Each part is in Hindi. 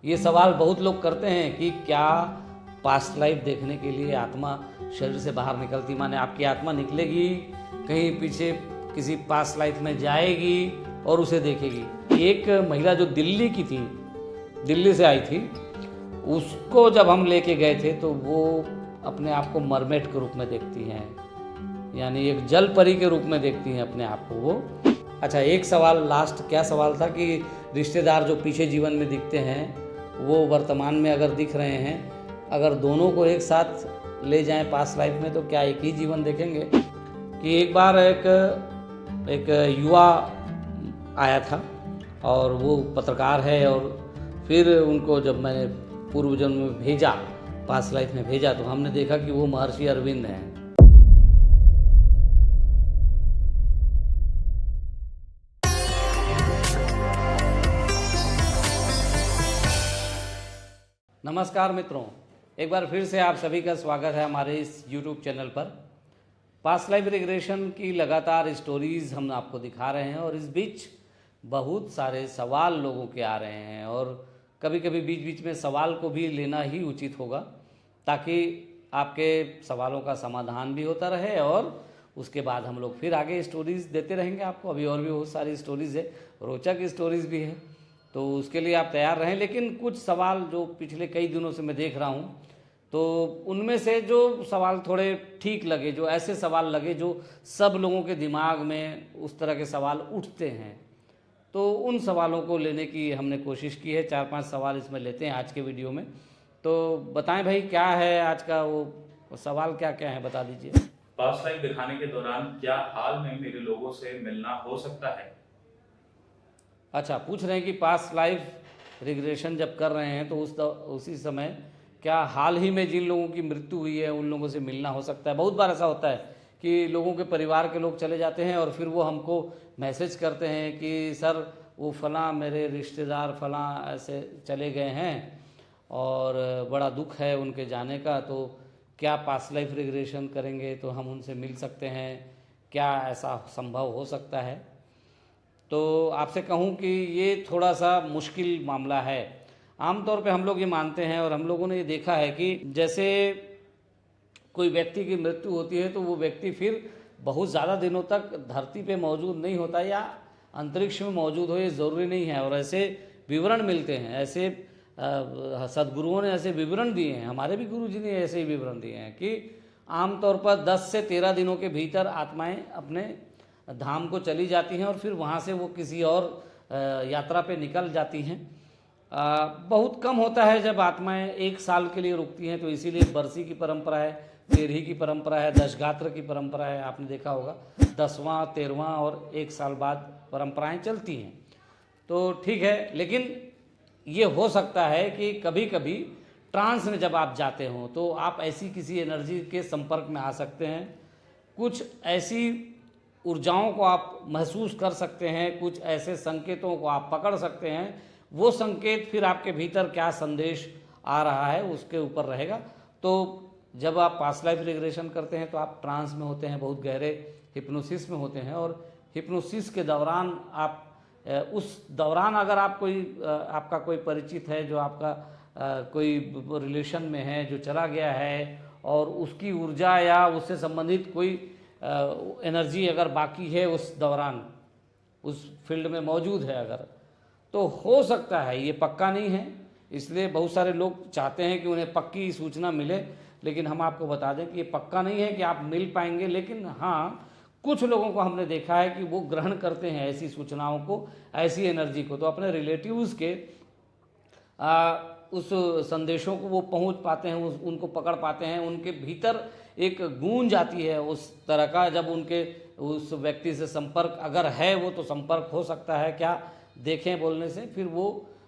ये सवाल बहुत लोग करते हैं कि क्या पास्ट लाइफ देखने के लिए आत्मा शरीर से बाहर निकलती, माने आपकी आत्मा निकलेगी कहीं पीछे किसी पास्ट लाइफ में जाएगी और उसे देखेगी। एक महिला जो दिल्ली की थी, दिल्ली से आई थी, उसको जब हम लेके गए थे तो वो अपने आप को मरमेड के रूप में देखती हैं, यानी एक जल परी के रूप में देखती हैं अपने आप को वो। अच्छा, एक सवाल लास्ट क्या सवाल था कि रिश्तेदार जो पीछे जीवन में दिखते हैं वो वर्तमान में अगर दिख रहे हैं, अगर दोनों को एक साथ ले जाएं पास्ट लाइफ में तो क्या एक ही जीवन देखेंगे? कि एक बार एक युवा आया था और वो पत्रकार है, और फिर उनको जब मैंने पूर्व जन्म में भेजा, पास्ट लाइफ में भेजा, तो हमने देखा कि वो महर्षि अरविंद हैं। नमस्कार मित्रों, एक बार फिर से आप सभी का स्वागत है हमारे इस YouTube चैनल पर। पास्ट लाइफ रिग्रेशन की लगातार स्टोरीज़ हम आपको दिखा रहे हैं और इस बीच बहुत सारे सवाल लोगों के आ रहे हैं, और कभी कभी बीच बीच में सवाल को भी लेना ही उचित होगा ताकि आपके सवालों का समाधान भी होता रहे, और उसके बाद हम लोग फिर आगे स्टोरीज़ देते रहेंगे आपको। अभी और भी बहुत सारी स्टोरीज़ है, रोचक स्टोरीज़ भी है, तो उसके लिए आप तैयार रहें। लेकिन कुछ सवाल जो पिछले कई दिनों से मैं देख रहा हूँ, तो उनमें से जो सवाल थोड़े ठीक लगे, जो ऐसे सवाल लगे जो सब लोगों के दिमाग में उस तरह के सवाल उठते हैं, तो उन सवालों को लेने की हमने कोशिश की है। 4-5 सवाल इसमें लेते हैं आज के वीडियो में। तो बताएं भाई, क्या है आज का वो सवाल, क्या क्या है बता दीजिए। पास्ट लाइफ दिखाने के दौरान क्या हाल में मेरे लोगों से मिलना हो सकता है? अच्छा, पूछ रहे हैं कि पास्ट लाइफ रिग्रेशन जब कर रहे हैं तो उसी समय क्या हाल ही में जिन लोगों की मृत्यु हुई है उन लोगों से मिलना हो सकता है। बहुत बार ऐसा होता है कि लोगों के परिवार के लोग चले जाते हैं और फिर वो हमको मैसेज करते हैं कि सर वो फलां मेरे रिश्तेदार फलां ऐसे चले गए हैं और बड़ा दुख है उनके जाने का, तो क्या पास्ट लाइफ रिग्रेशन करेंगे तो हम उनसे मिल सकते हैं, क्या ऐसा संभव हो सकता है? तो आपसे कहूँ कि ये थोड़ा सा मुश्किल मामला है। आमतौर पे हम लोग ये मानते हैं और हम लोगों ने ये देखा है कि जैसे कोई व्यक्ति की मृत्यु होती है तो वो व्यक्ति फिर बहुत ज़्यादा दिनों तक धरती पे मौजूद नहीं होता या अंतरिक्ष में मौजूद हो, ये ज़रूरी नहीं है। और ऐसे विवरण मिलते हैं, ऐसे सदगुरुओं ने ऐसे विवरण दिए हैं, हमारे भी गुरु जी ने ऐसे ही विवरण दिए हैं कि आमतौर पर 10 से 13 दिनों के भीतर आत्माएं अपने धाम को चली जाती हैं और फिर वहाँ से वो किसी और यात्रा पे निकल जाती हैं। बहुत कम होता है जब आत्माएं 1 साल के लिए रुकती हैं, तो इसीलिए बरसी की परंपरा है, तेरही की परंपरा है, दशगात्र की परंपरा है। आपने देखा होगा 10वां 13वां और 1 साल बाद परंपराएं चलती हैं, तो ठीक है। लेकिन ये हो सकता है कि कभी कभी ट्रांस में जब आप जाते हो तो आप ऐसी किसी एनर्जी के संपर्क में आ सकते हैं, कुछ ऐसी ऊर्जाओं को आप महसूस कर सकते हैं, कुछ ऐसे संकेतों को आप पकड़ सकते हैं। वो संकेत फिर आपके भीतर क्या संदेश आ रहा है उसके ऊपर रहेगा। तो जब आप पास्ट लाइफ रिग्रेशन करते हैं तो आप ट्रांस में होते हैं, बहुत गहरे हिप्नोसिस में होते हैं, और हिप्नोसिस के दौरान आप उस दौरान अगर आप आपका कोई परिचित है जो आपका कोई रिलेशन में है जो चला गया है और उसकी ऊर्जा या उससे संबंधित कोई एनर्जी अगर बाकी है उस दौरान उस फील्ड में मौजूद है अगर, तो हो सकता है, ये पक्का नहीं है। इसलिए बहुत सारे लोग चाहते हैं कि उन्हें पक्की सूचना मिले, लेकिन हम आपको बता दें कि ये पक्का नहीं है कि आप मिल पाएंगे। लेकिन हाँ, कुछ लोगों को हमने देखा है कि वो ग्रहण करते हैं ऐसी सूचनाओं को, ऐसी एनर्जी को, तो अपने रिलेटिव्स के उस संदेशों को वो पहुंच पाते हैं, उनको पकड़ पाते हैं। उनके भीतर एक गूंज आती है उस तरह का, जब उनके उस व्यक्ति से संपर्क अगर है वो तो संपर्क हो सकता है, क्या देखें बोलने से, फिर वो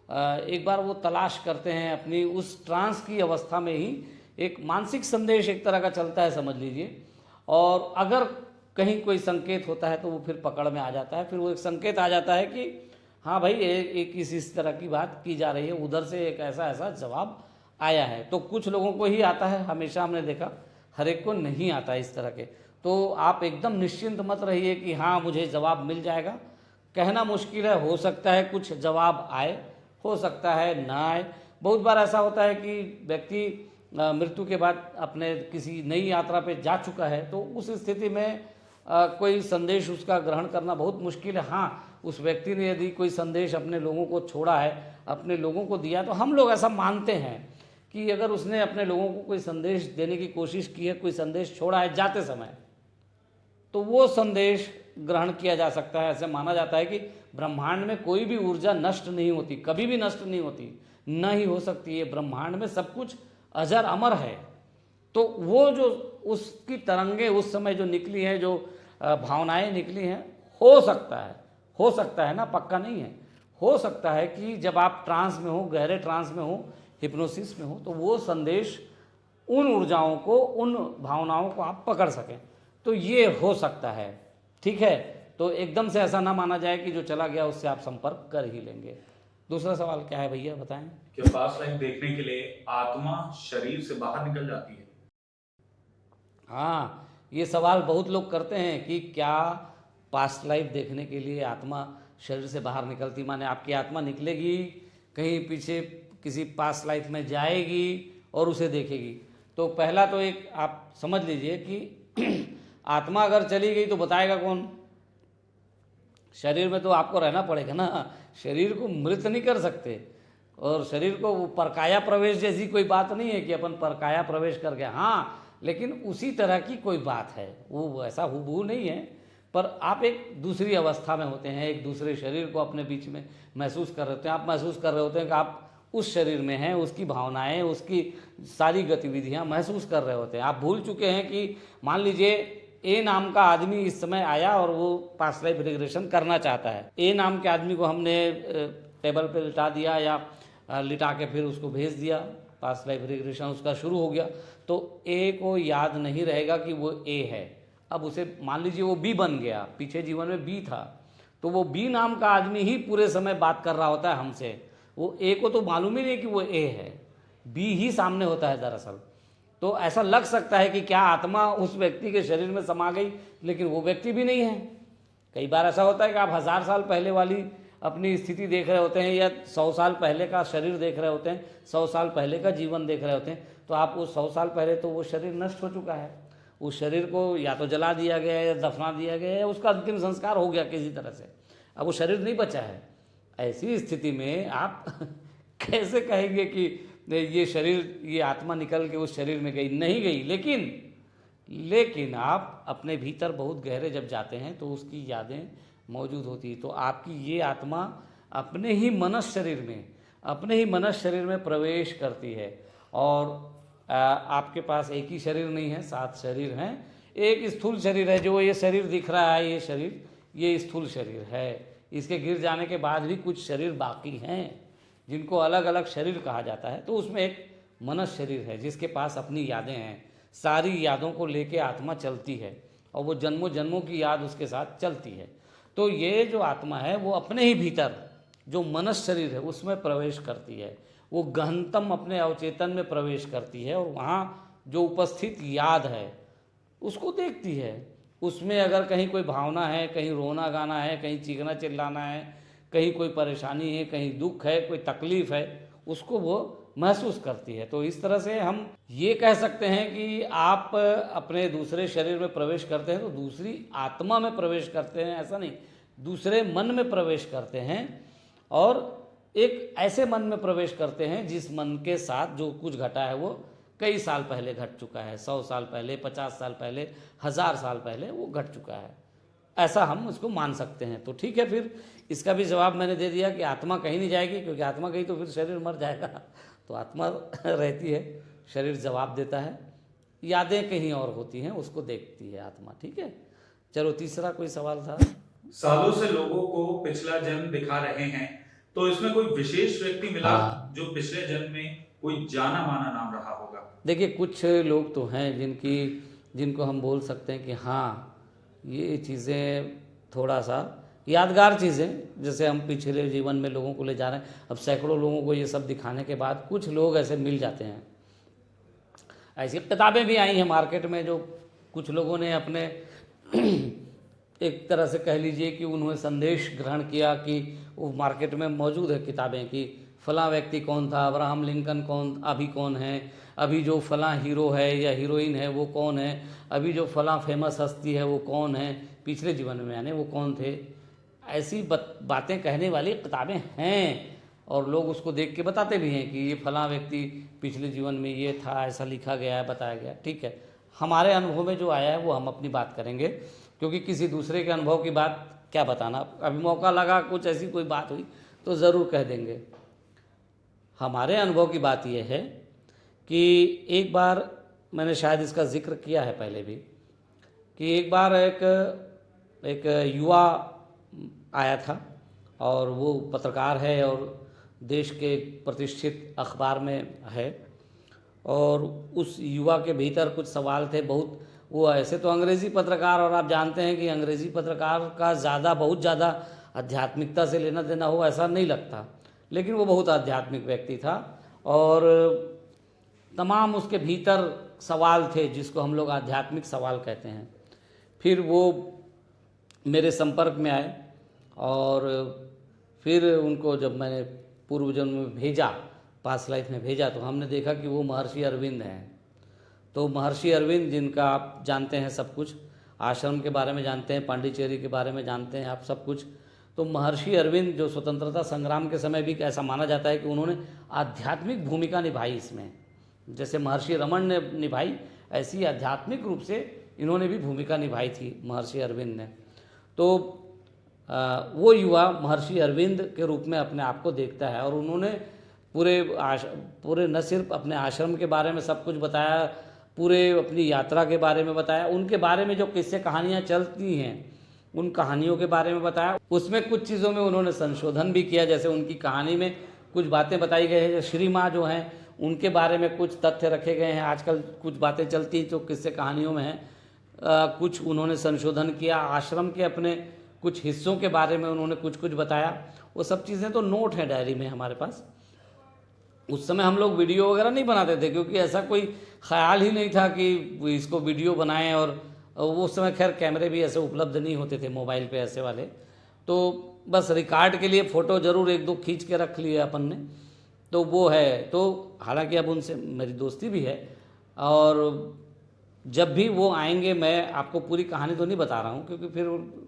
एक बार वो तलाश करते हैं अपनी उस ट्रांस की अवस्था में ही एक मानसिक संदेश एक तरह का चलता है समझ लीजिए। और अगर कहीं कोई संकेत होता है तो वो फिर पकड़ में आ जाता है, फिर वो एक संकेत आ जाता है कि हाँ भाई एक इस तरह की बात की जा रही है, उधर से एक ऐसा ऐसा जवाब आया है। तो कुछ लोगों को ही आता है, हमेशा हमने देखा, हर एक को नहीं आता इस तरह के। तो आप एकदम निश्चिंत मत रहिए कि हाँ मुझे जवाब मिल जाएगा, कहना मुश्किल है। हो सकता है कुछ जवाब आए, हो सकता है ना आए। बहुत बार ऐसा होता है कि व्यक्ति मृत्यु के बाद अपने किसी नई यात्रा पे जा चुका है, तो उस स्थिति में कोई संदेश उसका ग्रहण करना बहुत मुश्किल है। हाँ, उस व्यक्ति ने यदि कोई संदेश अपने लोगों को छोड़ा है, अपने लोगों को दिया, तो हम लोग ऐसा मानते हैं कि अगर उसने अपने लोगों को कोई संदेश देने की कोशिश की है, कोई संदेश छोड़ा है जाते समय, तो वो संदेश ग्रहण किया जा सकता है। ऐसे माना जाता है कि ब्रह्मांड में कोई भी ऊर्जा नष्ट नहीं होती, कभी भी नष्ट नहीं होती, न ही हो सकती है। ब्रह्मांड में सब कुछ अजर अमर है। तो वो जो उसकी तरंगे उस समय जो निकली हैं, जो भावनाएं निकली हैं, हो सकता है ना, पक्का नहीं है, हो सकता है कि जब आप ट्रांस में हो, गहरे ट्रांस में हो, हिप्नोसिस में हो, तो वो संदेश, उन ऊर्जाओं को, उन भावनाओं को आप पकड़ सकें। तो ये हो सकता है, ठीक है। तो एकदम से ऐसा ना माना जाए कि जो चला गया उससे आप संपर्क कर ही लेंगे। दूसरा सवाल क्या है भैया, बताएं। क्या पास्ट लाइफ देखने के लिए आत्मा शरीर से बाहर निकल जाती है? हाँ, ये सवाल बहुत लोग करते हैं कि क्या पास्ट लाइफ देखने के लिए आत्मा शरीर से बाहर निकलती, माने आपकी आत्मा निकलेगी, कहीं पीछे किसी पास्ट लाइफ में जाएगी और उसे देखेगी। तो पहला तो एक आप समझ लीजिए कि आत्मा अगर चली गई तो बताएगा कौन? शरीर में तो आपको रहना पड़ेगा ना, शरीर को मृत नहीं कर सकते। और शरीर को वो परकाया प्रवेश जैसी कोई बात नहीं है कि अपन परकाया प्रवेश कर गए, हाँ, लेकिन उसी तरह की कोई बात है, वो ऐसा हुबहू नहीं है, पर आप एक दूसरी अवस्था में होते हैं, एक दूसरे शरीर को अपने बीच में महसूस कर रहे होते हैं। आप महसूस कर रहे होते हैं कि आप उस शरीर में हैं, उसकी भावनाएं, उसकी सारी गतिविधियां महसूस कर रहे होते हैं। आप भूल चुके हैं कि मान लीजिए ए नाम का आदमी इस समय आया और वो पास्ट लाइफ रिग्रेशन करना चाहता है। ए नाम के आदमी को हमने टेबल पे लिटा दिया या लिटा के फिर उसको भेज दिया, पास्ट लाइफ रिग्रेशन उसका शुरू हो गया। तो ए को याद नहीं रहेगा कि वो ए है। अब उसे मान लीजिए वो बी बन गया, पीछे जीवन में बी था, तो वो बी नाम का आदमी ही पूरे समय बात कर रहा होता है हमसे। वो ए को तो मालूम ही नहीं कि वो ए है, बी ही सामने होता है दरअसल। तो ऐसा लग सकता है कि क्या आत्मा उस व्यक्ति के शरीर में समा गई, लेकिन वो व्यक्ति भी नहीं है। कई बार ऐसा होता है कि आप 1000 साल पहले वाली अपनी स्थिति देख रहे होते हैं या 100 साल पहले का शरीर देख रहे होते हैं, 100 साल पहले का जीवन देख रहे होते हैं, तो आप उस 100 साल पहले तो वो शरीर नष्ट हो चुका है, उस शरीर को या तो जला दिया गया या दफना दिया गया या उसका अंतिम संस्कार हो गया किसी तरह से, अब वो शरीर नहीं बचा है। ऐसी स्थिति में आप कैसे कहेंगे कि ये शरीर, ये आत्मा निकल के उस शरीर में गई? नहीं गई, लेकिन आप अपने भीतर बहुत गहरे जब जाते हैं तो उसकी यादें मौजूद होती है। तो आपकी ये आत्मा अपने ही मनुष्य शरीर में प्रवेश करती है। और आपके पास एक ही शरीर नहीं है, 7 शरीर हैं। एक स्थूल शरीर है, जो ये शरीर दिख रहा है, ये शरीर, ये स्थूल शरीर है। इसके गिर जाने के बाद भी कुछ शरीर बाकी हैं जिनको अलग अलग शरीर कहा जाता है। तो उसमें एक मनुष्य शरीर है जिसके पास अपनी यादें हैं, सारी यादों को लेके आत्मा चलती है और वो जन्मों जन्मों की याद उसके साथ चलती है। तो ये जो आत्मा है वो अपने ही भीतर जो मनुष्य शरीर है उसमें प्रवेश करती है, वो गहनतम अपने अवचेतन में प्रवेश करती है और वहाँ जो उपस्थित याद है उसको देखती है। उसमें अगर कहीं कोई भावना है, कहीं रोना गाना है, कहीं चीखना चिल्लाना है, कहीं कोई परेशानी है, कहीं दुख है, कोई तकलीफ है, उसको वो महसूस करती है। तो इस तरह से हम ये कह सकते हैं कि आप अपने दूसरे शरीर में प्रवेश करते हैं तो दूसरी आत्मा में प्रवेश करते हैं, ऐसा नहीं, दूसरे मन में प्रवेश करते हैं और एक ऐसे मन में प्रवेश करते हैं जिस मन के साथ जो कुछ घटा है वो कई साल पहले घट चुका है, 100 साल पहले, 50 साल पहले, 1000 साल पहले वो घट चुका है, ऐसा हम उसको मान सकते हैं। तो ठीक है, फिर इसका भी जवाब मैंने दे दिया कि आत्मा कहीं नहीं जाएगी, क्योंकि आत्मा गई तो फिर शरीर मर जाएगा। तो आत्मा रहती है, शरीर जवाब देता है, यादें कहीं और होती हैं, उसको देखती है आत्मा। ठीक है, चलो तीसरा कोई सवाल था। सालों से लोगों को पिछला जन्म दिखा रहे हैं, तो इसमें कोई विशेष व्यक्ति मिला जो पिछले जन्म में कोई जाना माना नाम रहा होगा? देखिए, कुछ लोग तो हैं जिनको हम बोल सकते हैं कि हाँ ये चीज़ें थोड़ा सा यादगार चीज़ें, जैसे हम पिछले जीवन में लोगों को ले जा रहे हैं। अब सैकड़ों लोगों को ये सब दिखाने के बाद कुछ लोग ऐसे मिल जाते हैं। ऐसी किताबें भी आई हैं मार्केट में, जो कुछ लोगों ने अपने एक तरह से कह लीजिए कि उन्होंने संदेश ग्रहण किया कि वो मार्केट में मौजूद है किताबें कि फलां व्यक्ति कौन था, अब्राहम लिंकन कौन अभी कौन है, अभी जो फलां हीरो है या हीरोइन है वो कौन है, अभी जो फलां फेमस हस्ती है वो कौन है, पिछले जीवन में यानी वो कौन थे। ऐसी बातें कहने वाली किताबें हैं और लोग उसको देख के बताते भी हैं कि ये फलां व्यक्ति पिछले जीवन में ये था, ऐसा लिखा गया है, बताया गया। ठीक है, हमारे अनुभव में जो आया है वो हम अपनी बात करेंगे, क्योंकि किसी दूसरे के अनुभव की बात क्या बताना। अभी मौका लगा, कुछ ऐसी कोई बात हुई तो ज़रूर कह देंगे। हमारे अनुभव की बात यह है कि एक बार मैंने शायद इसका जिक्र किया है पहले भी, कि एक बार एक युवा आया था और वो पत्रकार है और देश के एक प्रतिष्ठित अखबार में है, और उस युवा के भीतर कुछ सवाल थे बहुत। वो ऐसे तो अंग्रेज़ी पत्रकार, और आप जानते हैं कि अंग्रेज़ी पत्रकार का बहुत ज़्यादा आध्यात्मिकता से लेना देना हो ऐसा नहीं लगता, लेकिन वो बहुत आध्यात्मिक व्यक्ति था और तमाम उसके भीतर सवाल थे जिसको हम लोग आध्यात्मिक सवाल कहते हैं। फिर वो मेरे संपर्क में आए और फिर उनको जब मैंने पूर्व जन्म में भेजा, पास्ट लाइफ में भेजा, तो हमने देखा कि वो महर्षि अरविंद हैं। तो महर्षि अरविंद, जिनका आप जानते हैं सब कुछ, आश्रम के बारे में जानते हैं, पांडिचेरी के बारे में जानते हैं आप सब कुछ। तो महर्षि अरविंद जो स्वतंत्रता संग्राम के समय भी ऐसा माना जाता है कि उन्होंने आध्यात्मिक भूमिका निभाई इसमें, जैसे महर्षि रमन ने निभाई, ऐसी आध्यात्मिक रूप से इन्होंने भी भूमिका निभाई थी महर्षि अरविंद ने। तो वो युवा महर्षि अरविंद के रूप में अपने आप को देखता है और उन्होंने पूरे न सिर्फ अपने आश्रम के बारे में सब कुछ बताया, पूरे अपनी यात्रा के बारे में बताया, उनके बारे में जो किस्से कहानियाँ चलती हैं उन कहानियों के बारे में बताया। उसमें कुछ चीज़ों में उन्होंने संशोधन भी किया, जैसे उनकी कहानी में कुछ बातें बताई गई हैं, श्री माँ जो हैं उनके बारे में कुछ तथ्य रखे गए हैं। आजकल कुछ बातें चलती जो किस्से कहानियों में हैं, कुछ उन्होंने संशोधन किया। आश्रम के अपने कुछ हिस्सों के बारे में उन्होंने कुछ बताया। वो सब चीज़ें तो नोट हैं डायरी में हमारे पास। उस समय हम लोग वीडियो वगैरह नहीं बनाते थे, क्योंकि ऐसा कोई ख्याल ही नहीं था कि इसको वीडियो बनाएं, और उस समय खैर कैमरे भी ऐसे उपलब्ध नहीं होते थे मोबाइल पे ऐसे वाले, तो बस रिकॉर्ड के लिए फ़ोटो ज़रूर एक दो खींच के रख लिए अपन ने, तो वो है। तो हालांकि अब उनसे मेरी दोस्ती भी है, और जब भी वो आएंगे, मैं आपको पूरी कहानी तो नहीं बता रहा हूँ, क्योंकि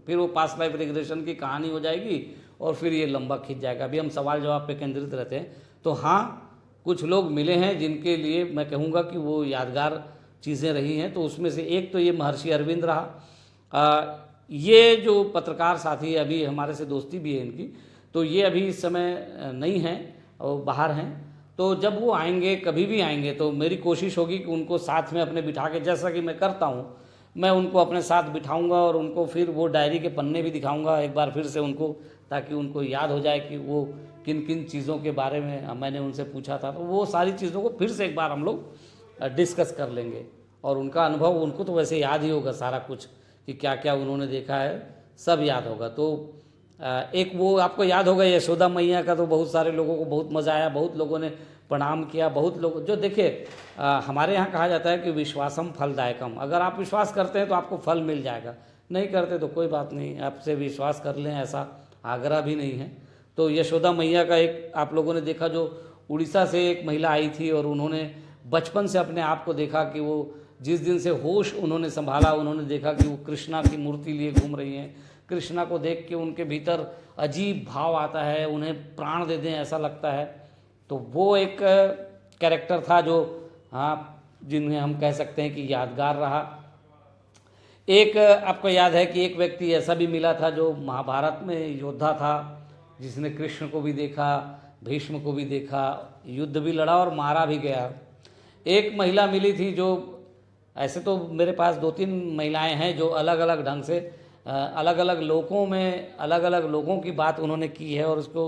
फिर वो पास्ट लाइफ रिग्रेशन की कहानी हो जाएगी और फिर ये लंबा खींच जाएगा। अभी हम सवाल जवाब पे केंद्रित रहते हैं। तो हाँ, कुछ लोग मिले हैं जिनके लिए मैं कहूँगा कि वो यादगार चीज़ें रही हैं। तो उसमें से एक तो ये महर्षि अरविंद रहा। ये जो पत्रकार साथी अभी हमारे से दोस्ती भी है इनकी, तो ये अभी इस समय नहीं हैं और बाहर हैं। तो जब वो आएंगे, कभी भी आएंगे, तो मेरी कोशिश होगी कि उनको साथ में अपने बिठा के, जैसा कि मैं करता हूँ, मैं उनको अपने साथ बिठाऊंगा और उनको फिर वो डायरी के पन्ने भी दिखाऊंगा एक बार फिर से उनको, ताकि उनको याद हो जाए कि वो किन किन चीज़ों के बारे में मैंने उनसे पूछा था। तो वो सारी चीज़ों को फिर से एक बार हम लोग डिस्कस कर लेंगे, और उनका अनुभव, उनको तो वैसे याद ही होगा सारा कुछ कि क्या क्या उन्होंने देखा है, सब याद होगा। तो एक वो आपको याद होगा यशोदा मैया का, तो बहुत सारे लोगों को बहुत मज़ा आया, बहुत लोगों ने प्रणाम किया। बहुत लोग जो, देखिए हमारे यहाँ कहा जाता है कि विश्वासम फलदायकम, अगर आप विश्वास करते हैं तो आपको फल मिल जाएगा, नहीं करते तो कोई बात नहीं, आपसे विश्वास कर लें, ऐसा आग्रह भी नहीं है। तो यशोदा मैया का एक आप लोगों ने देखा, जो उड़ीसा से एक महिला आई थी और उन्होंने बचपन से अपने आप को देखा कि वो जिस दिन से होश उन्होंने संभाला, उन्होंने देखा कि वो कृष्णा की मूर्ति लिए घूम रही हैं। कृष्णा को देख के उनके भीतर अजीब भाव आता है, उन्हें प्राण दे दें ऐसा लगता है। तो वो एक कैरेक्टर था जो, हाँ, जिन्हें हम कह सकते हैं कि यादगार रहा। एक आपको याद है कि एक व्यक्ति ऐसा भी मिला था जो महाभारत में योद्धा था, जिसने कृष्ण को भी देखा, भीष्म को भी देखा, युद्ध भी लड़ा और मारा भी गया। एक महिला मिली थी जो, ऐसे तो मेरे पास 2-3 महिलाएं हैं जो अलग अलग ढंग से अलग अलग लोगों में अलग अलग लोगों की बात उन्होंने की है, और उसको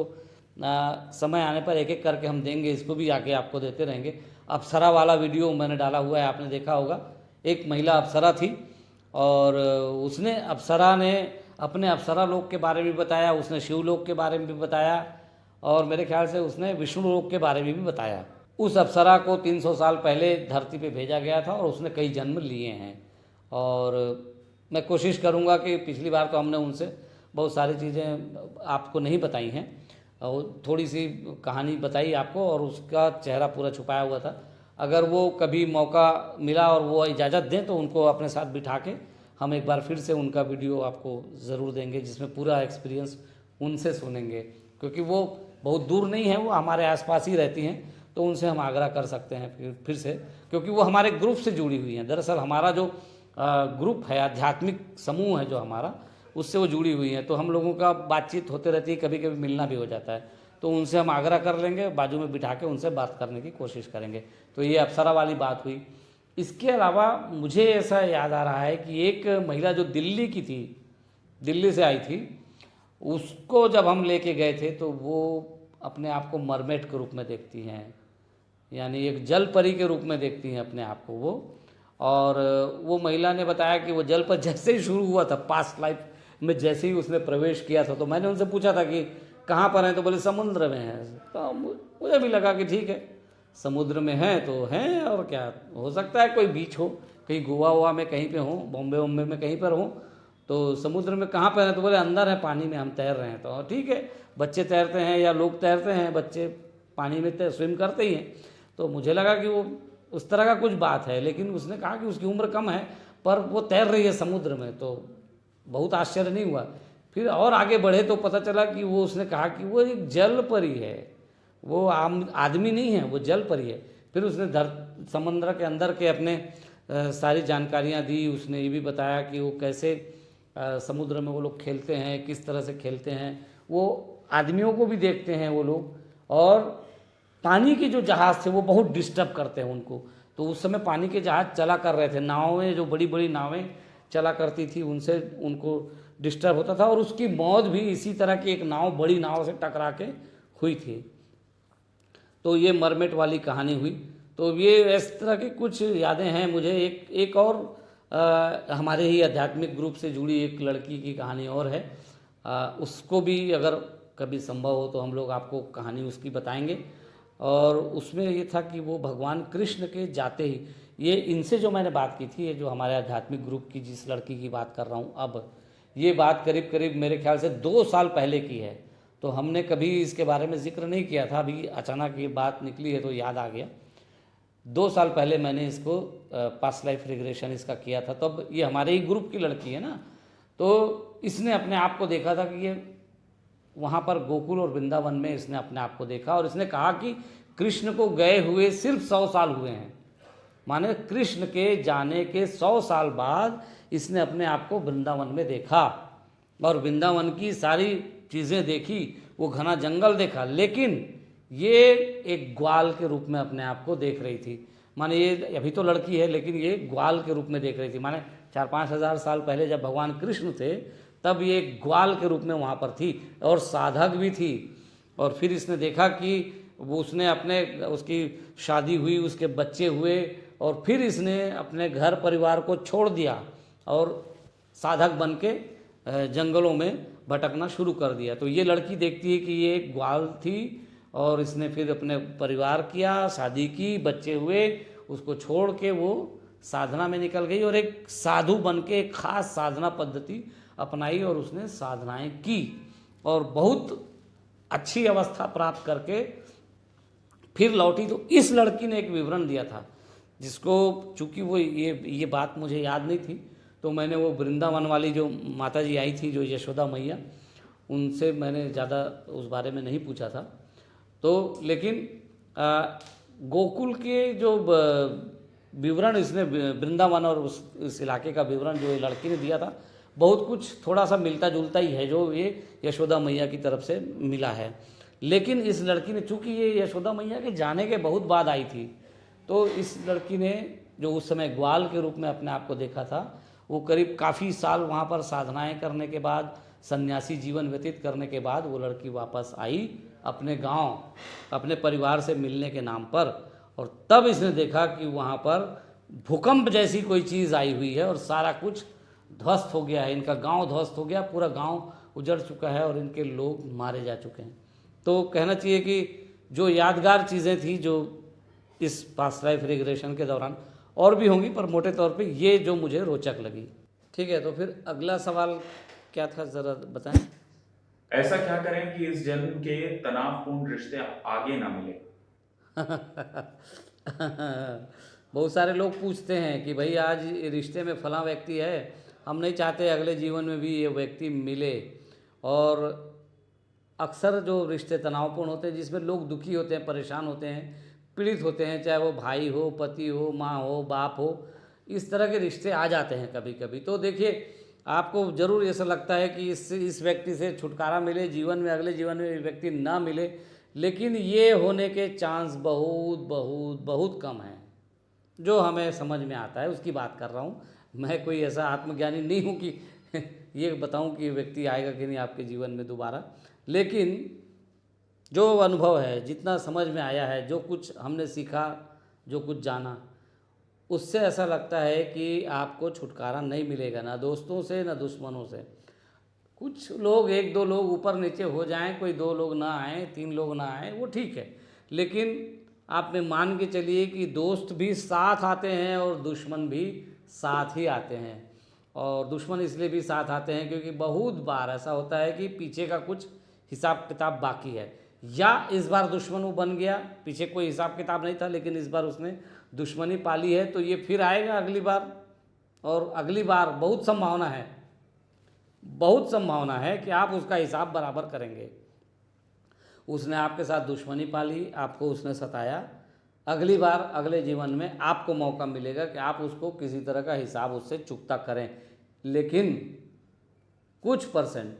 समय आने पर एक एक करके हम देंगे, इसको भी आके आपको देते रहेंगे। अप्सरा वाला वीडियो मैंने डाला हुआ है, आपने देखा होगा। एक महिला अप्सरा थी और उसने, अप्सरा ने अपने अप्सरा लोक के बारे में भी बताया, उसने शिवलोक के बारे में भी बताया, और मेरे ख्याल से उसने विष्णु लोक के बारे में भी बताया। उस अप्सरा को 300 साल पहले धरती पे भेजा गया था और उसने कई जन्म लिए हैं। और मैं कोशिश करूंगा कि, पिछली बार तो हमने उनसे बहुत सारी चीज़ें आपको नहीं बताई हैं, और थोड़ी सी कहानी बताई आपको और उसका चेहरा पूरा छुपाया हुआ था। अगर वो कभी मौका मिला और वो इजाज़त दें तो उनको अपने साथ बिठा के हम एक बार फिर से उनका वीडियो आपको ज़रूर देंगे, जिसमें पूरा एक्सपीरियंस उनसे सुनेंगे, क्योंकि वो बहुत दूर नहीं है, वो हमारे आसपास ही रहती हैं, तो उनसे हम आग्रह कर सकते हैं फिर से, क्योंकि वो हमारे ग्रुप से जुड़ी हुई हैं। दरअसल हमारा जो ग्रुप है, आध्यात्मिक समूह है जो हमारा, उससे वो जुड़ी हुई हैं, तो हम लोगों का बातचीत होते रहती है, कभी कभी मिलना भी हो जाता है, तो उनसे हम आग्रह कर लेंगे, बाजू में बिठा के उनसे बात करने की कोशिश करेंगे। तो ये अप्सरा वाली बात हुई। इसके अलावा मुझे ऐसा याद आ रहा है कि एक महिला जो दिल्ली की थी, दिल्ली से आई थी, उसको जब हम लेके गए थे तो वो अपने आप को मरमेड के रूप में देखती हैं, यानी एक जल परी के रूप में देखती हैं अपने आप को वो। और वो महिला ने बताया कि वो जल पर जैसे ही शुरू हुआ था, पास्ट लाइफ में जैसे ही उसने प्रवेश किया था, तो मैंने उनसे पूछा था कि कहाँ पर हैं, तो बोले समुद्र में हैं। तो मुझे भी लगा कि ठीक है, समुद्र में हैं तो हैं, और क्या हो सकता है, कोई बीच हो, कहीं गोवा वोवा में कहीं पे हो, बॉम्बे वॉम्बे में कहीं पर हो, तो समुद्र में कहाँ पर हैं, तो बोले अंदर है पानी में, हम तैर रहे हैं। तो ठीक है, बच्चे तैरते हैं या लोग तैरते हैं, बच्चे पानी में स्विम करते ही हैं। तो मुझे लगा कि वो उस तरह का कुछ बात है, लेकिन उसने कहा कि उसकी उम्र कम है पर वो तैर रही है समुद्र में, तो बहुत आश्चर्य नहीं हुआ। फिर और आगे बढ़े तो पता चला कि वो, उसने कहा कि वो एक जल परी है, वो आम आदमी नहीं है, वो जल परी है। फिर उसने समुद्र के अंदर के अपने सारी जानकारियाँ दी। उसने ये भी बताया कि वो कैसे समुद्र में वो लोग खेलते हैं, किस तरह से खेलते हैं, वो आदमियों को भी देखते हैं वो लोग, और पानी के जो जहाज़ थे वो बहुत डिस्टर्ब करते हैं उनको। तो उस समय पानी के जहाज़ चला कर रहे थे, नावें, जो बड़ी बड़ी नावें चला करती थी, उनसे उनको डिस्टर्ब होता था, और उसकी मौत भी इसी तरह की एक नाव, बड़ी नाव से टकरा के हुई थी। तो ये मरमेट वाली कहानी हुई। तो ये इस तरह की कुछ यादें हैं मुझे। एक और हमारे ही आध्यात्मिक ग्रुप से जुड़ी एक लड़की की कहानी और है, उसको भी अगर कभी संभव हो तो हम लोग आपको कहानी उसकी बताएंगे। और उसमें ये था कि वो भगवान कृष्ण के जाते ही, ये इनसे जो मैंने बात की थी, ये जो हमारे आध्यात्मिक ग्रुप की जिस लड़की की बात कर रहा हूँ अब, ये बात करीब करीब मेरे ख्याल से 2 साल पहले की है। तो हमने कभी इसके बारे में जिक्र नहीं किया था, अभी अचानक ये बात निकली है तो याद आ गया। 2 साल पहले मैंने इसको पास्ट लाइफ रिग्रेशन इसका किया था, तब ये हमारे ही ग्रुप की लड़की है ना, तो इसने अपने आप को देखा था कि ये वहाँ पर गोकुल और वृंदावन में इसने अपने आप को देखा, और इसने कहा कि कृष्ण को गए हुए सिर्फ 100 साल हुए हैं, माने कृष्ण के जाने के 100 साल बाद इसने अपने आप को वृंदावन में देखा, और वृंदावन की सारी चीज़ें देखी, वो घना जंगल देखा, लेकिन ये एक ग्वाल के रूप में अपने आप को देख रही थी। माने ये अभी तो लड़की है, लेकिन ये ग्वाल के रूप में देख रही थी। माने 4-5 हज़ार साल पहले जब भगवान कृष्ण थे, तब ये ग्वाल के रूप में वहाँ पर थी, और साधक भी थी। और फिर इसने देखा कि वो, उसने अपने, उसकी शादी हुई, उसके बच्चे हुए, और फिर इसने अपने घर परिवार को छोड़ दिया और साधक बन के जंगलों में भटकना शुरू कर दिया। तो ये लड़की देखती है कि ये एक ग्वाल थी, और इसने फिर अपने परिवार किया, शादी की, बच्चे हुए, उसको छोड़ के वो साधना में निकल गई, और एक साधु बन के एक खास साधना पद्धति अपनाई, और उसने साधनाएं की, और बहुत अच्छी अवस्था प्राप्त करके फिर लौटी। तो इस लड़की ने एक विवरण दिया था, जिसको चूँकि वो ये बात मुझे याद नहीं थी, तो मैंने वो वृंदावन वाली जो माता जी आई थी, जो यशोदा मैया, उनसे मैंने ज़्यादा उस बारे में नहीं पूछा था। तो लेकिन गोकुल के जो विवरण इसने, वृंदावन और उस इलाके का विवरण जो ये लड़की ने दिया था, बहुत कुछ थोड़ा सा मिलता जुलता ही है, जो ये यशोदा मैया की तरफ से मिला है। लेकिन इस लड़की ने, चूँकि ये यशोदा मैया के जाने के बहुत बाद आई थी, तो इस लड़की ने जो उस समय ग्वाल के रूप में अपने आप को देखा था, वो करीब काफ़ी साल वहाँ पर साधनाएं करने के बाद, सन्यासी जीवन व्यतीत करने के बाद, वो लड़की वापस आई अपने गांव, अपने परिवार से मिलने के नाम पर। और तब इसने देखा कि वहाँ पर भूकंप जैसी कोई चीज़ आई हुई है, और सारा कुछ ध्वस्त हो गया है, इनका गांव ध्वस्त हो गया, पूरा गांव उजड़ चुका है, और इनके लोग मारे जा चुके हैं। तो कहना चाहिए कि जो यादगार चीज़ें थी जो इस पास्ट लाइफ रिग्रेशन के दौरान, और भी होंगी, पर मोटे तौर पे ये जो मुझे रोचक लगी। ठीक है, तो फिर अगला सवाल क्या था, ज़रा बताएं। ऐसा क्या करें कि इस जन्म के तनावपूर्ण रिश्ते आगे ना मिले? बहुत सारे लोग पूछते हैं कि भाई आज रिश्ते में फलां व्यक्ति है, हम नहीं चाहते अगले जीवन में भी ये व्यक्ति मिले। और अक्सर जो रिश्ते तनावपूर्ण होते हैं, जिसमें लोग दुखी होते हैं, परेशान होते हैं, पीड़ित होते हैं, चाहे वो भाई हो, पति हो, माँ हो, बाप हो, इस तरह के रिश्ते आ जाते हैं कभी कभी। तो देखिए, आपको ज़रूर ऐसा लगता है कि इस व्यक्ति से छुटकारा मिले, जीवन में अगले जीवन में ये व्यक्ति ना मिले, लेकिन ये होने के चांस बहुत बहुत बहुत कम हैं। जो हमें समझ में आता है उसकी बात कर रहा हूँ। मैं कोई ऐसा आत्मज्ञानी नहीं हूँ कि ये बताऊँ कि ये व्यक्ति आएगा कि नहीं आपके जीवन में दोबारा। लेकिन जो अनुभव है, जितना समझ में आया है, जो कुछ हमने सीखा, जो कुछ जाना, उससे ऐसा लगता है कि आपको छुटकारा नहीं मिलेगा, ना दोस्तों से ना दुश्मनों से। कुछ लोग, एक दो लोग ऊपर नीचे हो जाएं, कोई दो लोग ना आए, तीन लोग ना आए, वो ठीक है, लेकिन आप में मान के चलिए कि दोस्त भी साथ आते हैं और दुश्मन भी साथ ही आते हैं। और दुश्मन इसलिए भी साथ आते हैं क्योंकि बहुत बार ऐसा होता है कि पीछे का कुछ हिसाब किताब बाकी है, या इस बार दुश्मन वो बन गया, पीछे कोई हिसाब किताब नहीं था लेकिन इस बार उसने दुश्मनी पाली है, तो ये फिर आएगा अगली बार। और अगली बार बहुत संभावना है, बहुत संभावना है कि आप उसका हिसाब बराबर करेंगे। उसने आपके साथ दुश्मनी पाली, आपको उसने सताया, अगली बार अगले जीवन में आपको मौका मिलेगा कि आप उसको किसी तरह का हिसाब उससे चुकता करें। लेकिन कुछ परसेंट,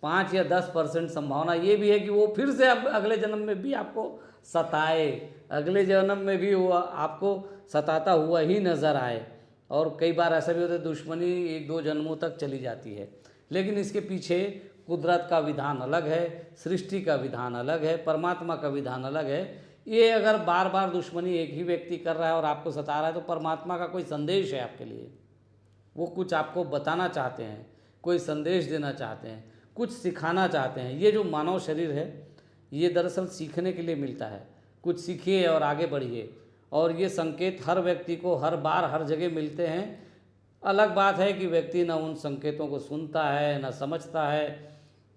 5 या 10% संभावना ये भी है कि वो फिर से अब अगले जन्म में भी आपको सताए, अगले जन्म में भी वो आपको सताता हुआ ही नज़र आए। और कई बार ऐसा भी होता है दुश्मनी 1-2 जन्मों तक चली जाती है, लेकिन इसके पीछे कुदरत का विधान अलग है, सृष्टि का विधान अलग है, परमात्मा का विधान अलग है। ये अगर बार बार दुश्मनी एक ही व्यक्ति कर रहा है और आपको सता रहा है, तो परमात्मा का कोई संदेश है आपके लिए, वो कुछ आपको बताना चाहते हैं, कोई संदेश देना चाहते हैं, कुछ सिखाना चाहते हैं। ये जो मानव शरीर है, ये दरअसल सीखने के लिए मिलता है। कुछ सीखिए और आगे बढ़िए। और ये संकेत हर व्यक्ति को हर बार हर जगह मिलते हैं। अलग बात है कि व्यक्ति ना उन संकेतों को सुनता है, ना समझता है।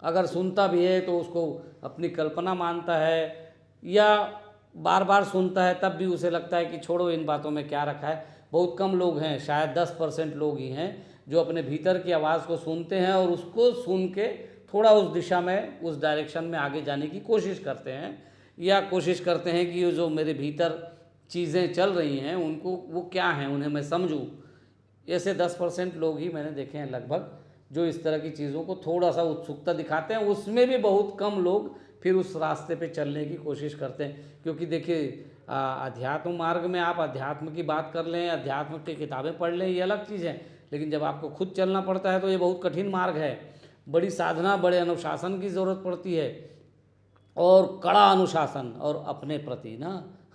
अगर सुनता भी है तो उसको अपनी कल्पना मानता है, या बार बार सुनता है तब भी उसे लगता है कि छोड़ो, इन बातों में क्या रखा है। बहुत कम लोग हैं, शायद 10% लोग ही हैं जो अपने भीतर की आवाज़ को सुनते हैं और उसको सुन के थोड़ा उस दिशा में, उस डायरेक्शन में आगे जाने की कोशिश करते हैं, या कोशिश करते हैं कि जो मेरे भीतर चीज़ें चल रही हैं उनको, वो क्या हैं, उन्हें मैं समझूं। ऐसे 10% लोग ही मैंने देखे हैं लगभग, जो इस तरह की चीज़ों को थोड़ा सा उत्सुकता दिखाते हैं। उसमें भी बहुत कम लोग फिर उस रास्ते पे चलने की कोशिश करते हैं। क्योंकि देखिए, अध्यात्म मार्ग में आप अध्यात्म की बात कर लें, अध्यात्म की किताबें पढ़ लें, ये अलग चीज़ है, लेकिन जब आपको खुद चलना पड़ता है तो ये बहुत कठिन मार्ग है। बड़ी साधना, बड़े अनुशासन की ज़रूरत पड़ती है, और कड़ा अनुशासन। और अपने प्रति ना,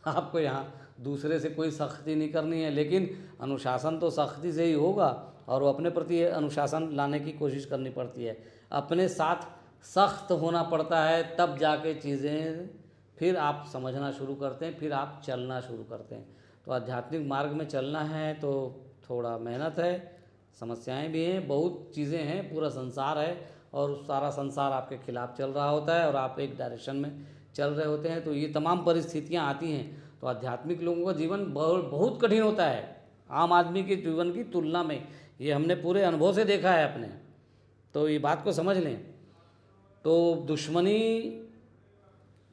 आपको यहाँ दूसरे से कोई सख्ती नहीं करनी है, लेकिन अनुशासन तो सख्ती से ही होगा, और वो अपने प्रति अनुशासन लाने की कोशिश करनी पड़ती है। अपने साथ सख्त होना पड़ता है, तब जाके चीज़ें फिर आप समझना शुरू करते हैं, फिर आप चलना शुरू करते हैं। तो आध्यात्मिक मार्ग में चलना है तो थोड़ा मेहनत है, समस्याएं भी हैं, बहुत चीज़ें हैं, पूरा संसार है, और सारा संसार आपके खिलाफ चल रहा होता है और आप एक डायरेक्शन में चल रहे होते हैं। तो ये तमाम परिस्थितियाँ आती हैं। तो आध्यात्मिक लोगों का जीवन बहुत कठिन होता है आम आदमी के जीवन की तुलना में। ये हमने पूरे अनुभव से देखा है अपने, तो ये बात को समझ लें। तो दुश्मनी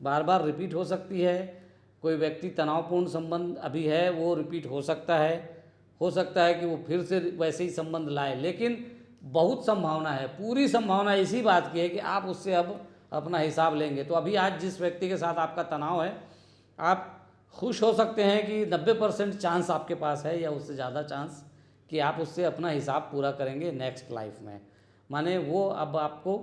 बार बार रिपीट हो सकती है। कोई व्यक्ति तनावपूर्ण संबंध अभी है, वो रिपीट हो सकता है कि वो फिर से वैसे ही संबंध लाए, लेकिन बहुत संभावना है, पूरी संभावना इसी बात की है कि आप उससे अब अपना हिसाब लेंगे। तो अभी आज जिस व्यक्ति के साथ आपका तनाव है, आप खुश हो सकते हैं कि 90% चांस आपके पास है, या उससे ज़्यादा चांस कि आप उससे अपना हिसाब पूरा करेंगे नेक्स्ट लाइफ में। माने वो अब आपको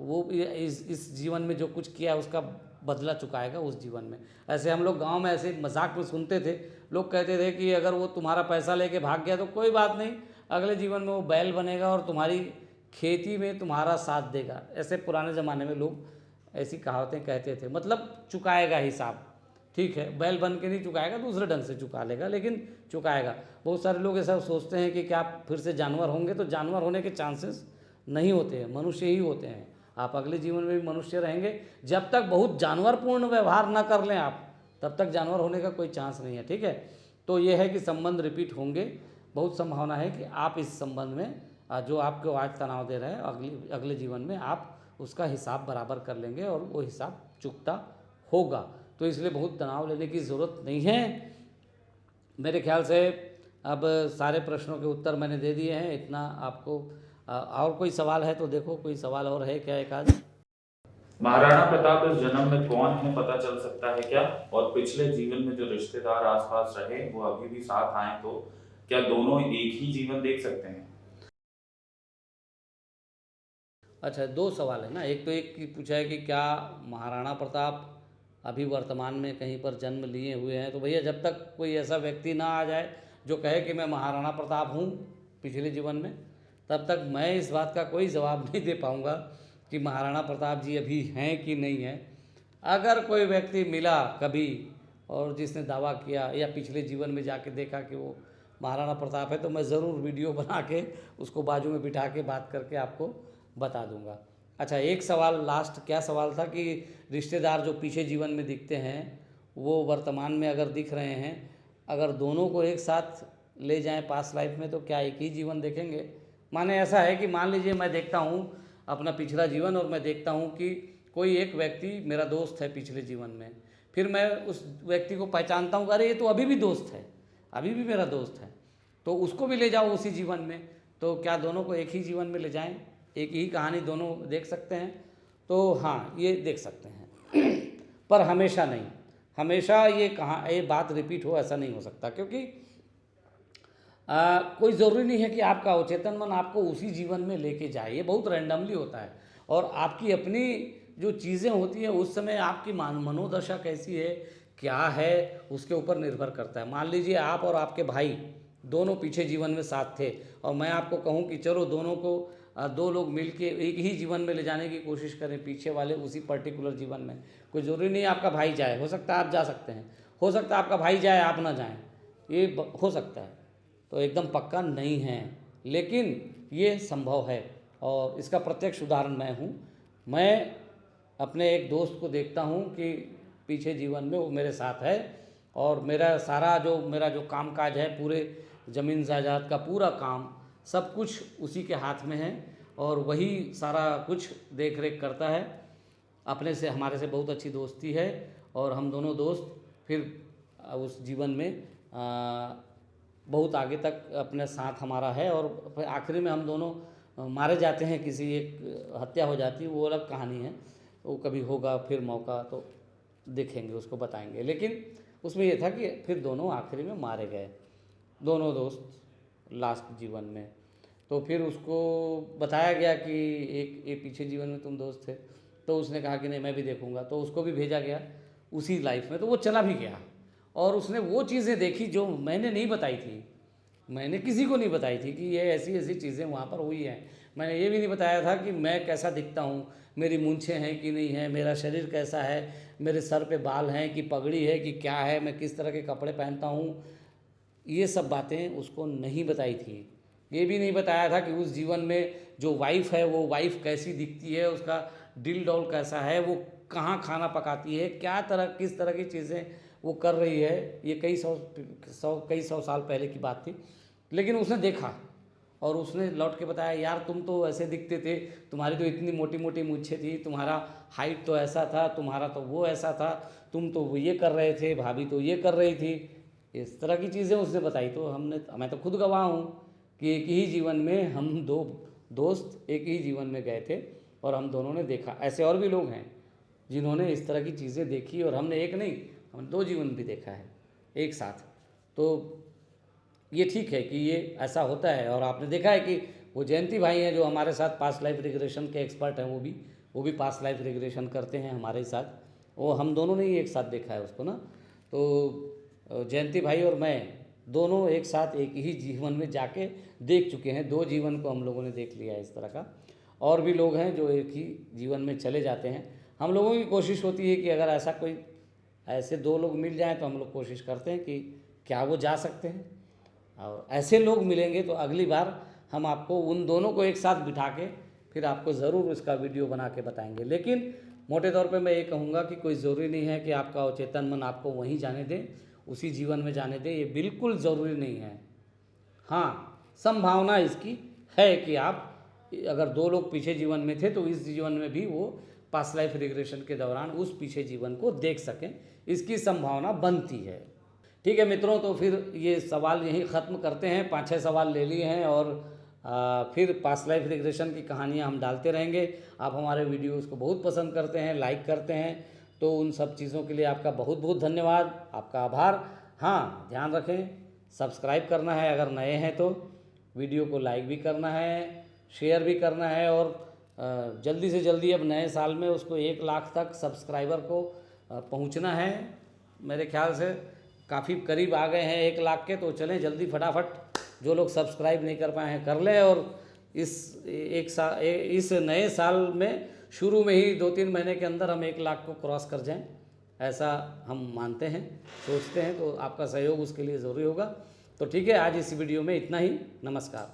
वो इस जीवन में जो कुछ किया है उसका बदला चुकाएगा उस जीवन में। ऐसे हम लोग गांव में ऐसे मजाक में सुनते थे, लोग कहते थे कि अगर वो तुम्हारा पैसा लेके भाग गया तो कोई बात नहीं, अगले जीवन में वो बैल बनेगा और तुम्हारी खेती में तुम्हारा साथ देगा। ऐसे पुराने ज़माने में लोग ऐसी कहावतें कहते थे, मतलब चुकाएगा हिसाब। ठीक है, बैल बन के नहीं चुकाएगा, दूसरे ढंग से चुका लेगा, लेकिन चुकाएगा। बहुत सारे लोग ऐसा सोचते हैं कि क्या फिर से जानवर होंगे, तो जानवर होने के चांसेस नहीं होते हैं, मनुष्य ही होते हैं। आप अगले जीवन में भी मनुष्य रहेंगे। जब तक बहुत जानवरपूर्ण व्यवहार ना कर लें आप, तब तक जानवर होने का कोई चांस नहीं है, ठीक है। तो ये है कि संबंध रिपीट होंगे, बहुत संभावना है कि आप इस संबंध में जो आपको आज तनाव दे रहा है अगले जीवन में आप उसका हिसाब बराबर कर लेंगे और वो हिसाब चुकता होगा। तो इसलिए बहुत तनाव लेने की ज़रूरत नहीं है। मेरे ख्याल से अब सारे प्रश्नों के उत्तर मैंने दे दिए हैं। इतना आपको और कोई सवाल है तो देखो, कोई सवाल और है क्या एक आध? महाराणा प्रताप इस जन्म में कौन है पता चल सकता है क्या? और पिछले जीवन में जो रिश्तेदार आसपास रहे वो अभी भी साथ आए तो क्या दोनों एक ही जीवन देख सकते हैं? अच्छा, दो सवाल है ना। एक तो एक पूछा है कि क्या महाराणा प्रताप अभी वर्तमान में कहीं पर जन्म लिए हुए हैं। तो भैया जब तक कोई ऐसा व्यक्ति ना आ जाए जो कहे कि मैं महाराणा प्रताप हूँ पिछले जीवन में, तब तक मैं इस बात का कोई जवाब नहीं दे पाऊँगा कि महाराणा प्रताप जी अभी हैं कि नहीं हैं। अगर कोई व्यक्ति मिला कभी और जिसने दावा किया या पिछले जीवन में जाके देखा कि वो महाराणा प्रताप है, तो मैं ज़रूर वीडियो बना के उसको बाजू में बिठा के बात करके आपको बता दूंगा। अच्छा, एक सवाल लास्ट क्या सवाल था कि रिश्तेदार जो पीछे जीवन में दिखते हैं वो वर्तमान में अगर दिख रहे हैं, अगर दोनों को एक साथ ले जाएं पास्ट लाइफ में तो क्या एक ही जीवन देखेंगे? माने ऐसा है कि मान लीजिए मैं देखता हूँ अपना पिछला जीवन और मैं देखता हूँ कि कोई एक व्यक्ति मेरा दोस्त है पिछले जीवन में, फिर मैं उस व्यक्ति को पहचानता हूँ, अरे ये तो अभी भी दोस्त है, अभी भी मेरा दोस्त है, तो उसको भी ले जाओ उसी जीवन में। तो क्या दोनों को एक ही जीवन में ले जाएं? एक ही कहानी दोनों देख सकते हैं? तो हाँ, ये देख सकते हैं पर हमेशा नहीं। हमेशा ये बात रिपीट हो ऐसा नहीं हो सकता, क्योंकि कोई ज़रूरी नहीं है कि आपका अवचेतन मन आपको उसी जीवन में लेके जाए। ये बहुत रैंडमली होता है और आपकी अपनी जो चीज़ें होती हैं उस समय आपकी मनोदशा कैसी है, क्या है, उसके ऊपर निर्भर करता है। मान लीजिए आप और आपके भाई दोनों पीछे जीवन में साथ थे और मैं आपको कहूँ कि चलो दोनों को दो लोग मिलके एक ही जीवन में ले जाने की कोशिश करें, पीछे वाले उसी पर्टिकुलर जीवन में। कोई ज़रूरी नहीं आपका भाई जाए, हो सकता है आप जा सकते हैं, हो सकता है आपका भाई जाए आप ना जाएं, ये हो सकता है। तो एकदम पक्का नहीं है, लेकिन ये संभव है और इसका प्रत्यक्ष उदाहरण मैं हूँ। मैं अपने एक दोस्त को देखता हूँ कि पीछे जीवन में वो मेरे साथ है और मेरा जो कामकाज है, पूरे ज़मीन जायदाद का पूरा काम सब कुछ उसी के हाथ में है और वही सारा कुछ देख रेख करता है। अपने से हमारे से बहुत अच्छी दोस्ती है और हम दोनों दोस्त फिर उस जीवन में बहुत आगे तक अपने साथ हमारा है और फिर आखिरी में हम दोनों मारे जाते हैं, किसी एक हत्या हो जाती है, वो अलग कहानी है, वो कभी होगा फिर मौका तो देखेंगे, उसको बताएंगे। लेकिन उसमें ये था कि फिर दोनों आखिरी में मारे गए, दोनों दोस्त लास्ट जीवन में। तो फिर उसको बताया गया कि एक पीछे जीवन में तुम दोस्त थे, तो उसने कहा कि नहीं मैं भी देखूंगा, तो उसको भी भेजा गया उसी लाइफ में। तो वो चला भी गया और उसने वो चीज़ें देखी जो मैंने नहीं बताई थी, मैंने किसी को नहीं बताई थी कि ये ऐसी ऐसी चीज़ें वहाँ पर हुई हैं। मैंने ये भी नहीं बताया था कि मैं कैसा दिखता हूँ, मेरी मूंछें हैं कि नहीं है, मेरा शरीर कैसा है, मेरे सर पे बाल हैं कि पगड़ी है कि क्या है, मैं किस तरह के कपड़े पहनता हूँ, ये सब बातें उसको नहीं बताई थी। ये भी नहीं बताया था कि उस जीवन में जो वाइफ है वो वाइफ कैसी दिखती है, उसका दिल डॉल कैसा है, वो कहाँ खाना पकाती है, किस तरह की चीज़ें वो कर रही है। ये कई सौ साल पहले की बात थी, लेकिन उसने देखा और उसने लौट के बताया, यार तुम तो ऐसे दिखते थे, तुम्हारी तो इतनी मोटी मोटी मूंछें थी, तुम्हारा हाइट तो ऐसा था, तुम्हारा तो वो ऐसा था, तुम तो ये कर रहे थे, भाभी तो ये कर रही थी, इस तरह की चीज़ें उसने बताई। तो मैं तो खुद गवाह हूँ कि एक ही जीवन में हम दो दोस्त एक ही जीवन में गए थे और हम दोनों ने देखा। ऐसे और भी लोग हैं जिन्होंने इस तरह की चीज़ें देखी और हमने एक नहीं, हमने दो जीवन भी देखा है एक साथ। तो ये ठीक है कि ये ऐसा होता है। और आपने देखा है कि वो जयंती भाई हैं जो हमारे साथ पास्ट लाइफ रिग्रेशन के एक्सपर्ट हैं, वो भी पास्ट लाइफ रिग्रेशन करते हैं हमारे साथ। वो हम दोनों ने ही एक साथ देखा है उसको ना। तो जयंती भाई और मैं दोनों एक साथ एक ही जीवन में जाके देख चुके हैं, दो जीवन को हम लोगों ने देख लिया है इस तरह का। और भी लोग हैं जो एक ही जीवन में चले जाते हैं। हम लोगों की कोशिश होती है कि अगर ऐसे दो लोग मिल जाएं तो हम लोग कोशिश करते हैं कि क्या वो जा सकते हैं, और ऐसे लोग मिलेंगे तो अगली बार हम आपको उन दोनों को एक साथ बिठा के फिर आपको ज़रूर उसका वीडियो बना के बताएंगे। लेकिन मोटे तौर पे मैं ये कहूँगा कि कोई ज़रूरी नहीं है कि आपका अवचेतन मन आपको वहीं जाने दे, उसी जीवन में जाने दे, ये बिल्कुल ज़रूरी नहीं है। हाँ, संभावना इसकी है कि आप अगर 2 लोग पीछे जीवन में थे तो इस जीवन में भी वो पास्ट लाइफ रिग्रेशन के दौरान उस पीछे जीवन को देख सकें, इसकी संभावना बनती है। ठीक है मित्रों, तो फिर ये सवाल यहीं ख़त्म करते हैं। 5-6 सवाल ले लिए हैं और फिर पास्ट लाइफ रिग्रेशन की कहानियाँ हम डालते रहेंगे। आप हमारे वीडियोज़ को बहुत पसंद करते हैं, लाइक करते हैं, तो उन सब चीज़ों के लिए आपका बहुत बहुत धन्यवाद, आपका आभार। हाँ, ध्यान रखें, सब्सक्राइब करना है अगर नए हैं तो, वीडियो को लाइक भी करना है, शेयर भी करना है, और जल्दी से जल्दी अब नए साल में उसको 1 लाख तक सब्सक्राइबर को पहुंचना है। मेरे ख्याल से काफ़ी करीब आ गए हैं 1 लाख के, तो चलें जल्दी फटाफट जो लोग सब्सक्राइब नहीं कर पाए हैं कर लें, और इस नए साल में शुरू में ही 2-3 महीने के अंदर हम 1 लाख को क्रॉस कर जाएं, ऐसा हम मानते हैं, सोचते हैं। तो आपका सहयोग उसके लिए ज़रूरी होगा। तो ठीक है, आज इस वीडियो में इतना ही। नमस्कार।